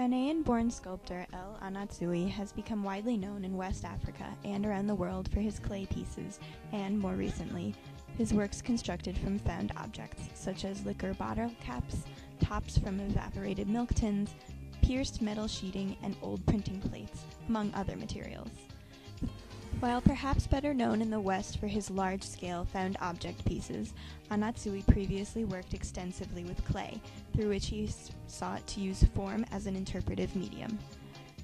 Ghanaian-born sculptor El Anatsui has become widely known in West Africa and around the world for his clay pieces and, more recently, his works constructed from found objects such as liquor bottle caps, tops from evaporated milk tins, pierced metal sheeting, and old printing plates, among other materials. While perhaps better known in the West for his large-scale found object pieces, Anatsui previously worked extensively with clay, through which he sought to use form as an interpretive medium.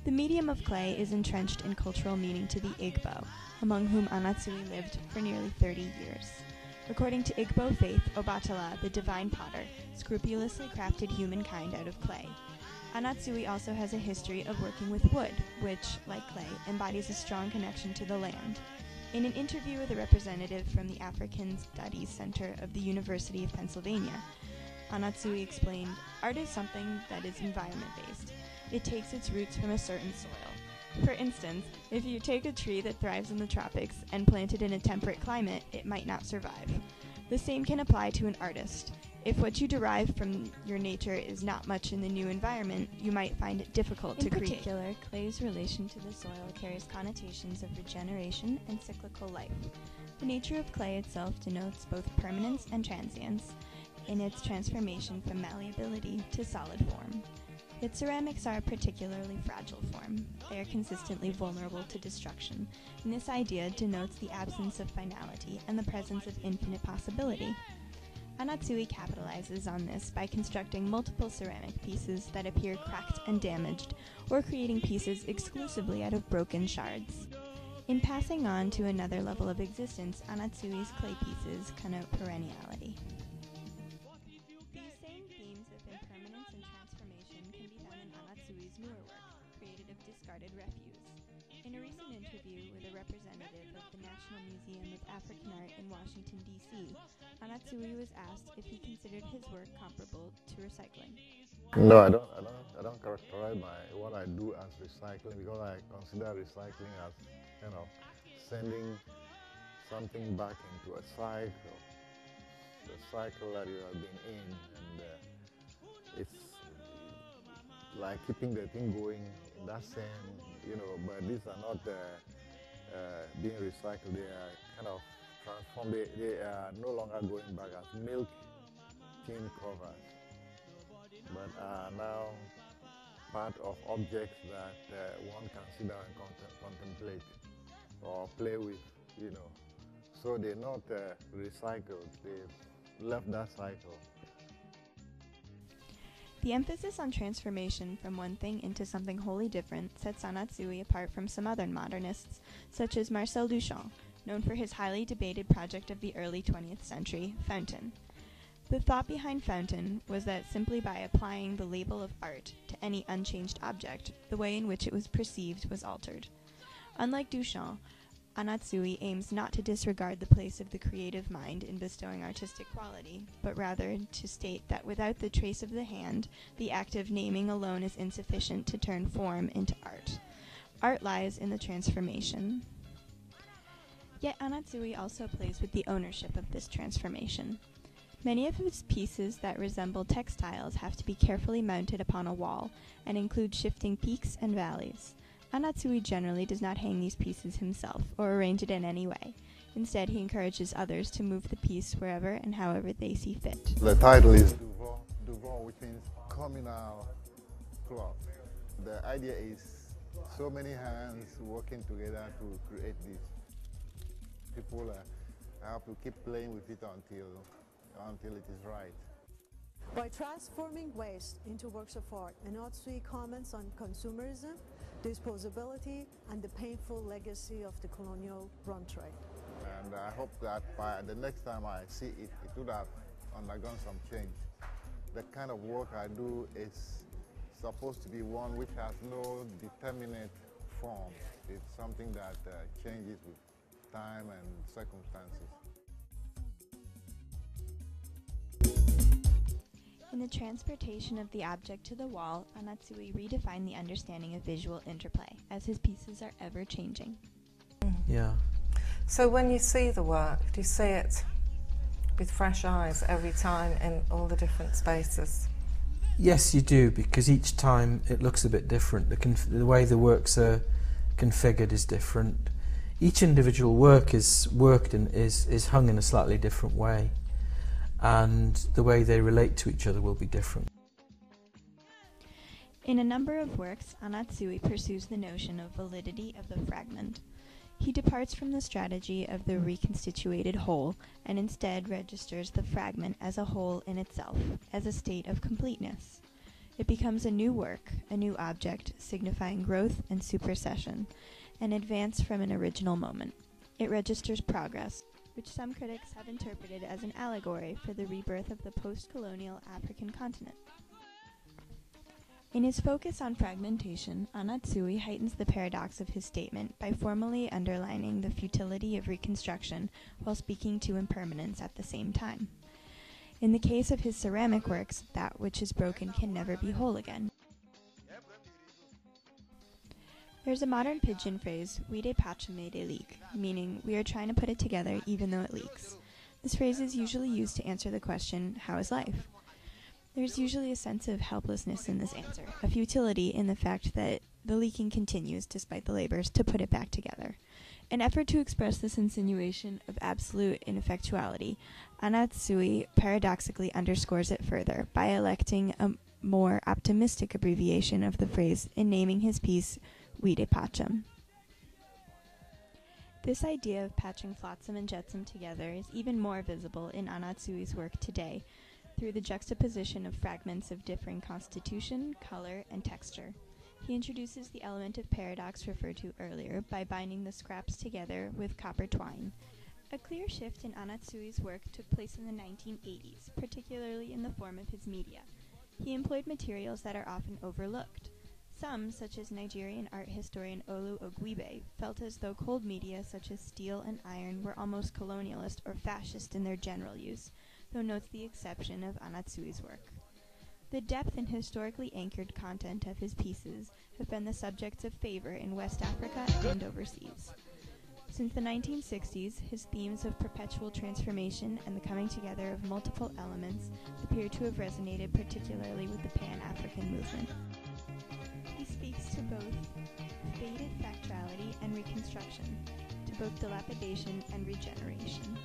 The medium of clay is entrenched in cultural meaning to the Igbo, among whom Anatsui lived for nearly 30 years. According to Igbo faith, Obatala, the divine potter, scrupulously crafted humankind out of clay. Anatsui also has a history of working with wood, which, like clay, embodies a strong connection to the land. In an interview with a representative from the African Studies Center of the University of Pennsylvania, Anatsui explained, "Art is something that is environment-based. It takes its roots from a certain soil. For instance, if you take a tree that thrives in the tropics and plant it in a temperate climate, it might not survive. The same can apply to an artist. If what you derive from your nature is not much in the new environment, you might find it difficult to create." In particular, clay's relation to the soil carries connotations of regeneration and cyclical life. The nature of clay itself denotes both permanence and transience in its transformation from malleability to solid form. Yet ceramics are a particularly fragile form. They are consistently vulnerable to destruction, and this idea denotes the absence of finality and the presence of infinite possibility. Anatsui capitalizes on this by constructing multiple ceramic pieces that appear cracked and damaged, or creating pieces exclusively out of broken shards. In passing on to another level of existence, Anatsui's clay pieces connote perenniality. These same themes of impermanence and transformation can be found in Anatsui's newer work, created of discarded refuse. In a recent interview with a representative of the National Museum of African Art in Washington, D.C., Anatsui was asked if he considered his work comparable to recycling. No, I don't characterize what I do as recycling, because I consider recycling as, sending something back into a cycle, the cycle that you have been in, and it's like keeping the thing going in that same, but these are not being recycled. They are kind of transformed. They are no longer going back as milk tin covers, but are now part of objects that one can sit down and contemplate or play with, So they're not recycled. They've left that cycle. The emphasis on transformation from one thing into something wholly different sets Anatsui apart from some other modernists, such as Marcel Duchamp, known for his highly debated project of the early 20th century, Fountain. The thought behind Fountain was that simply by applying the label of art to any unchanged object, the way in which it was perceived was altered. Unlike Duchamp, Anatsui aims not to disregard the place of the creative mind in bestowing artistic quality, but rather to state that without the trace of the hand, the act of naming alone is insufficient to turn form into art. Art lies in the transformation. Yet Anatsui also plays with the ownership of this transformation. Many of his pieces that resemble textiles have to be carefully mounted upon a wall and include shifting peaks and valleys. Anatsui generally does not hang these pieces himself or arrange it in any way. Instead, he encourages others to move the piece wherever and however they see fit. The title is Duval, which means communal cloth. The idea is so many hands working together to create this. People have to keep playing with it until it is right. By transforming waste into works of art, Anatsui comments on consumerism, disposability, and the painful legacy of the colonial run trade. And I hope that by the next time I see it, it would have undergone some change. The kind of work I do is supposed to be one which has no determinate form. It's something that changes with time and circumstances. In the transportation of the object to the wall, Anatsui redefined the understanding of visual interplay, as his pieces are ever-changing. Yeah. So when you see the work, do you see it with fresh eyes every time in all the different spaces? Yes, you do, because each time it looks a bit different. The way the works are configured is different. Each individual work is worked and is hung in a slightly different way, and the way they relate to each other will be different. In a number of works, Anatsui pursues the notion of validity of the fragment. He departs from the strategy of the reconstituted whole and instead registers the fragment as a whole in itself, as a state of completeness. It becomes a new work, a new object, signifying growth and supersession, an advance from an original moment. It registers progress, which some critics have interpreted as an allegory for the rebirth of the post-colonial African continent. In his focus on fragmentation, Anatsui heightens the paradox of his statement by formally underlining the futility of reconstruction while speaking to impermanence at the same time. In the case of his ceramic works, that which is broken can never be whole again. There's a modern pidgin phrase, "Vide pacem de leak," meaning, we are trying to put it together even though it leaks. This phrase is usually used to answer the question, how is life? There's usually a sense of helplessness in this answer, a futility in the fact that the leaking continues despite the labors to put it back together. In effort to express this insinuation of absolute ineffectuality, Anatsui paradoxically underscores it further by electing a more optimistic abbreviation of the phrase in naming his piece Vide pacem. This idea of patching flotsam and jetsam together is even more visible in Anatsui's work today, through the juxtaposition of fragments of differing constitution, color, and texture. He introduces the element of paradox referred to earlier by binding the scraps together with copper twine. A clear shift in Anatsui's work took place in the 1980s, particularly in the form of his media. He employed materials that are often overlooked. Some, such as Nigerian art historian Olu Ogwibe, felt as though cold media such as steel and iron were almost colonialist or fascist in their general use, though notes the exception of Anatsui's work. The depth and historically anchored content of his pieces have been the subjects of favor in West Africa and overseas. Since the 1960s, his themes of perpetual transformation and the coming together of multiple elements appear to have resonated particularly with the Pan-African movement. He speaks to both faded factuality and reconstruction, to both dilapidation and regeneration.